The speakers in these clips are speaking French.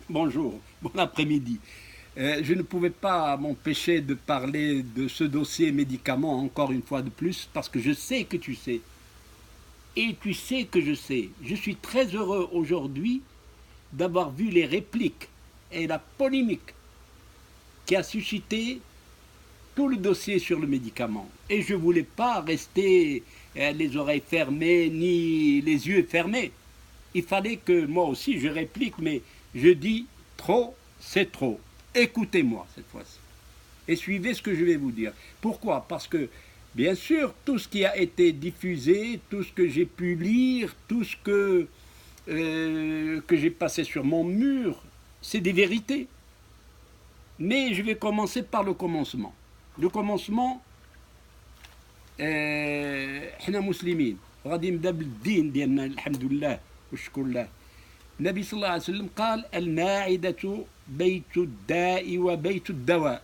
Bonjour, bon après-midi. Je ne pouvais pas m'empêcher de parler de ce dossier médicaments encore une fois de plus parce que je sais que tu sais. Et tu sais que je sais. Je suis très heureux aujourd'hui d'avoir vu les répliques et la polémique qui a suscité tout le dossier sur le médicament. Et je ne voulais pas rester les oreilles fermées ni les yeux fermés. Il fallait que moi aussi je réplique, mais je dis trop, c'est trop. Écoutez-moi cette fois-ci et suivez ce que je vais vous dire. Pourquoi? Parce que, bien sûr, tout ce qui a été diffusé, tout ce que j'ai pu lire, tout ce que j'ai passé sur mon mur, c'est des vérités. Mais je vais commencer par le commencement. Le commencement, احنا مسلمين غادي نبدا بالدين ديالنا الحمد لله والشكر لله. النبي صلى الله عليه وسلم قال الماعدة بيت الداء وبيت الدواء.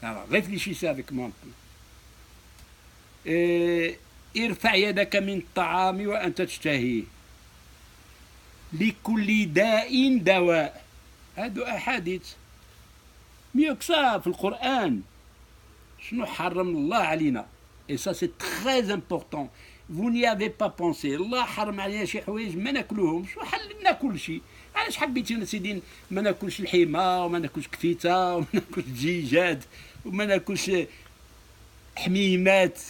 Alors, réfléchissez avec moi un peu. ارفع يدك من الطعام وأنت تشتهيه. لكل داء دواء. هادو أحاديث. mieux que ça في القرآن. شنو حرم الله علينا. Et ça c'est très important. Vous n'y avez pas pensé. الله حرم علينا شي حوايج ما ناكلوهمش وحللنا كل شيء. علاش حبيتي سيدي ما ناكلش الحمار وما ناكلش كفيته وما ناكلش دجاجات وما ناكلش حميمات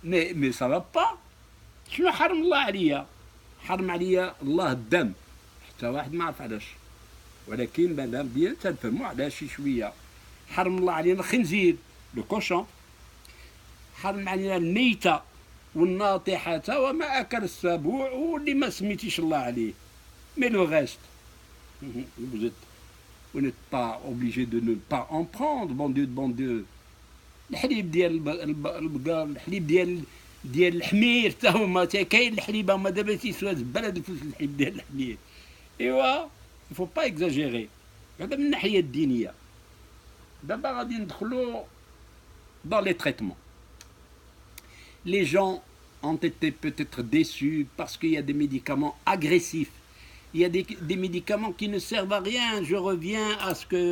مي سا با. شنو حرم الله عليا؟ حرم عليا الله الدم. حتى واحد ما عرف علاش، ولكن مادام ديال تنفهموا علاش شي شويه. حرم الله علينا الخنزير لو كوشون، حرم علينا الميته والناطحه وما اكل السبوع واللي ما سميتيش الله عليه. مي لو غاست vous n'êtes pas obligé de ne pas en prendre. Bon Dieu de bon Dieu. الحليب ديال البقر، الحليب ديال الحمير حتى هما كاين الحليب هما دابا تيسوا زباله الفلوس الحليب ديال الحمير. ايوا يفو با اكزاجيري. هذا من الناحيه الدينيه. دابا غادي ندخلوا dans les traitements. Les gens ont été peut-être déçus parce qu'il y a des médicaments agressifs. Il y a des médicaments qui ne servent à rien. Je reviens à ce que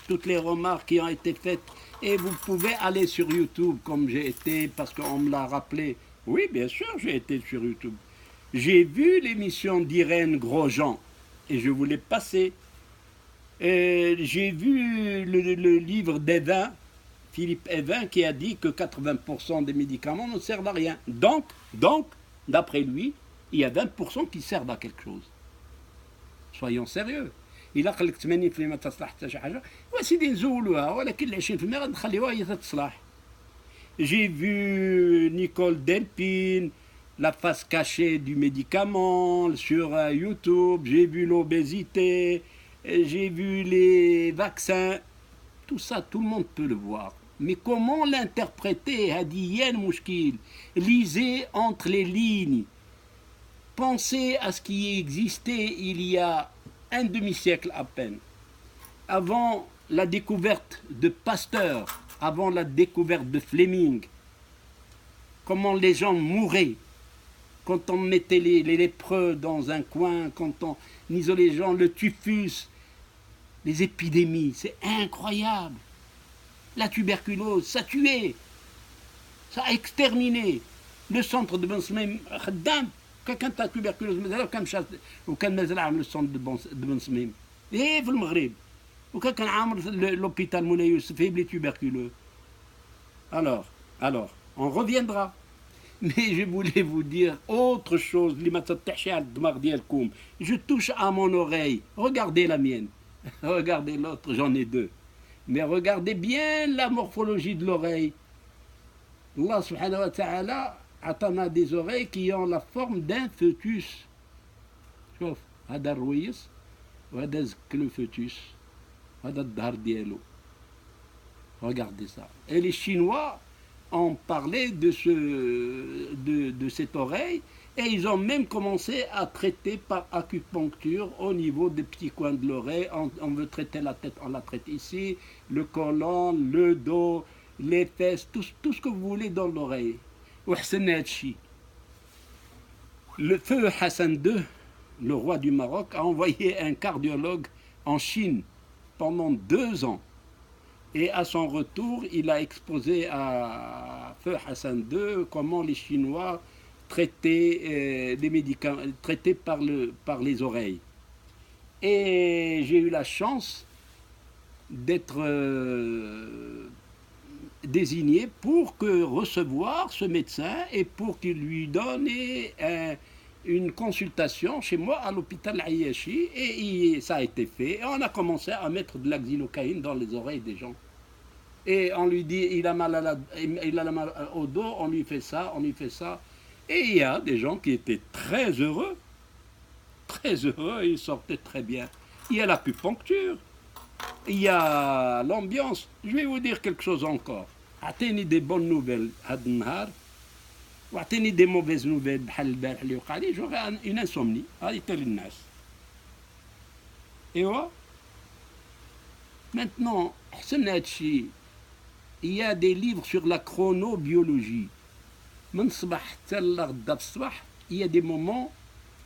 toutes les remarques qui ont été faites. Et vous pouvez aller sur YouTube comme j'ai été, parce qu'on me l'a rappelé. Oui, bien sûr, j'ai été sur YouTube. J'ai vu l'émission d'Irène Grosjean et je voulais passer. J'ai vu le livre d'Evin, Philippe Evin, qui a dit que 80% des médicaments ne servent à rien. Donc, d'après lui, il y a 20% qui servent à quelque chose. Soyons sérieux. إلا قال لك 80% ما تصلح حتى شي حاجة، وسيدي نزولوها، ولكن ال 20% غنخليوها هي تتصلح. J'ai vu Nicole Delpine, la face cachée du médicament sur YouTube, j'ai vu l'obésité, j'ai vu les vaccins, tout ça, tout le monde peut le voir. Mais comment l'interpréter? هذه المشكل. Lisez entre les lignes. Pensez à ce qui existait il y a un demi-siècle à peine, avant la découverte de Pasteur, avant la découverte de Fleming, comment les gens mouraient, quand on mettait les lépreux dans un coin, quand on isolait les gens, le typhus, les épidémies, c'est incroyable. La tuberculose, ça tuait, ça a exterminé. Le centre de Ben Smaïm Khaddam, كانت تبركلوز مازال وكان مشى وكان مازال عامل الصوند دو بن سميم في المغرب، وكان عامل لوبيتال مولاي يوسف بلي tuberculeux. Alors, on reviendra. Mais je voulais vous dire autre chose. Je touche à mon oreille. Regardez la mienne. Regardez l'autre, j'en ai deux. Mais regardez bien la morphologie de l'oreille. Allah subhanahu wa ta'ala عطانا des oreilles qui ont la forme d'un fœtus. شوف هذا الرويس وهذا زك لو فœtus وهذا الظهر ديالو. Regardez ça. Et les Chinois ont parlé de cette oreille et ils ont même commencé à traiter par acupuncture au niveau des petits coins de l'oreille. On veut traiter la tête, on la traite ici, le côlon, le dos, les fesses, tout ce que vous voulez dans l'oreille. Le feu Hassan II, le roi du Maroc, a envoyé un cardiologue en Chine pendant 2 ans. Et à son retour, il a exposé à Feu Hassan II comment les Chinois traitaient les médicaments, traités par les oreilles. Et j'ai eu la chance d'être désigné pour recevoir ce médecin et pour qu'il lui donne une consultation chez moi à l'hôpital Ayashi. Et ça a été fait. Et on a commencé à mettre de la xylocaïne dans les oreilles des gens. Et on lui dit, il a mal au dos, on lui fait ça, on lui fait ça. Et il y a des gens qui étaient très heureux, ils sortaient très bien. Il y a l'acupuncture, il y a l'ambiance. Je vais vous dire quelque chose encore. Atteignez des bonnes nouvelles à Dnhar, ou atteignez des mauvaises nouvelles, j'aurai une insomnie. Et voilà. Maintenant, il y a des livres sur la chronobiologie. Il y a des moments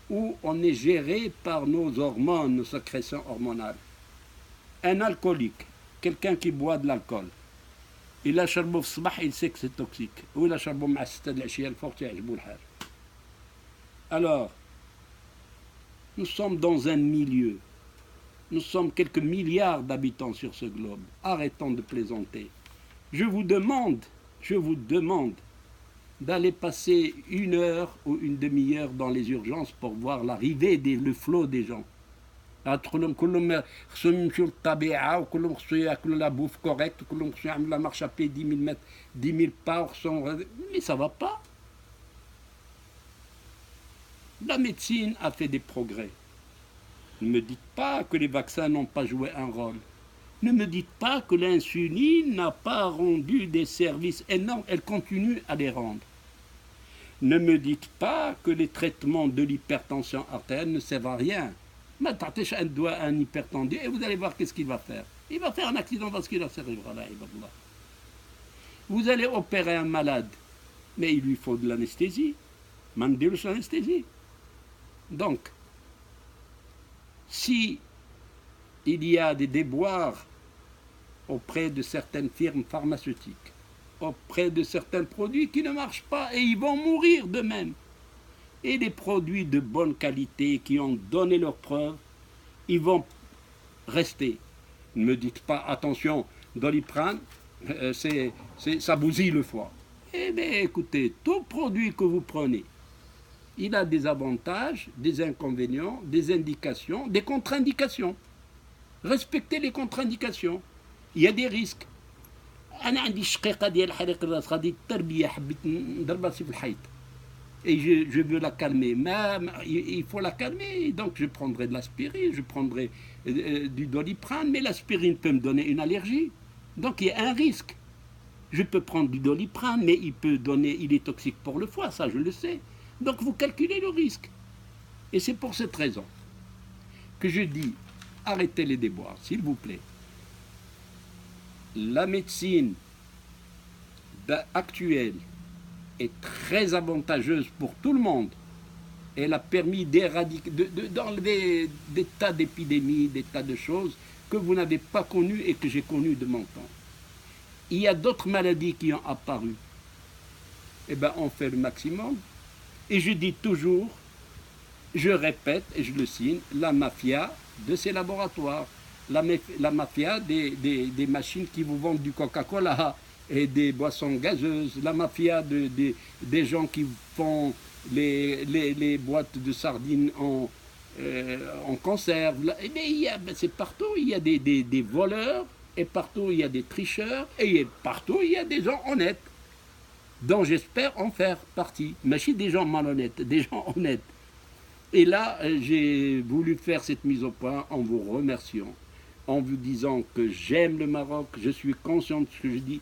où on est géré par nos hormones, nos sécrétions hormonales. Un alcoolique, quelqu'un qui boit de l'alcool, il a charbou في الصباح, il sait que c'est toxique. Ou il a charbou مع 6 العشية الفوق يعجبو الحال. Alors, nous sommes dans un milieu. Nous sommes quelques milliards d'habitants sur ce globe. Arrêtons de plaisanter. Je vous demande d'aller passer 1 heure ou une demi-heure dans les urgences pour voir l'arrivée, le flot des gens. كلهم خصهم يمشيو للطبيعه وكلهم خصو ياكلوا لا بوف كوريكت وكلهم خصو يعملوا لا مارش ابي 10 000 متر 10 000 pas mais ça va pas. La médecine a fait des progrès. Ne me dites pas que les vaccins n'ont pas joué un rôle. Ne me dites pas que l'insuline n'a pas rendu des services énormes, elle continue à les rendre. Ne me dites pas que les traitements de l'hypertension artérielle ne servent à rien. Un hypertendu et vous allez voir qu'est-ce qu'il va faire. Il va faire un accident vasculaire cérébral. Vous allez opérer un malade, mais il lui faut de l'anesthésie. Mandez-le l'anesthésie. Donc, si il y a des déboires auprès de certaines firmes pharmaceutiques, auprès de certains produits qui ne marchent pas et ils vont mourir d'eux-mêmes. Et les produits de bonne qualité qui ont donné leurs preuves, ils vont rester. Ne me dites pas, attention, Doliprane, ça bousille le foie. Eh bien, écoutez, tout produit que vous prenez, il a des avantages, des inconvénients, des indications, des contre-indications. Respectez les contre-indications. Il y a des risques. أنا عندي شقيقة ديال حريق الراس غادي التربية حبيت نضربها في الحيط. Et je veux la calmer. Mais il faut la calmer, donc je prendrai de l'aspirine, je prendrai du Doliprane, mais l'aspirine peut me donner une allergie. Donc il y a un risque. Je peux prendre du Doliprane, mais il est toxique pour le foie, ça je le sais. Donc vous calculez le risque. Et c'est pour cette raison que je dis, arrêtez les déboires, s'il vous plaît. La médecine actuelle est très avantageuse pour tout le monde. Elle a permis d'enlever des tas d'épidémies, des tas de choses que vous n'avez pas connues et que j'ai connues de mon temps. Il y a d'autres maladies qui ont apparu. Eh bien, on fait le maximum. Et je dis toujours, je répète et je le signe, la mafia de ces laboratoires, la mafia des machines qui vous vendent du Coca-Cola et des boissons gazeuses, la mafia des gens qui font les boîtes de sardines en conserve. C'est partout, il y a des voleurs, et partout il y a des tricheurs, et partout il y a des gens honnêtes, dont j'espère en faire partie. Mais si des gens malhonnêtes, des gens honnêtes. Et là, j'ai voulu faire cette mise au point en vous remerciant, en vous disant que j'aime le Maroc, je suis conscient de ce que je dis.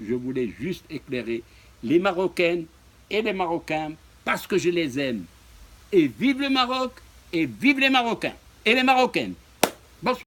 Je voulais juste éclairer les Marocaines et les Marocains parce que je les aime. Et vive le Maroc et vive les Marocains et les Marocaines. Bonsoir.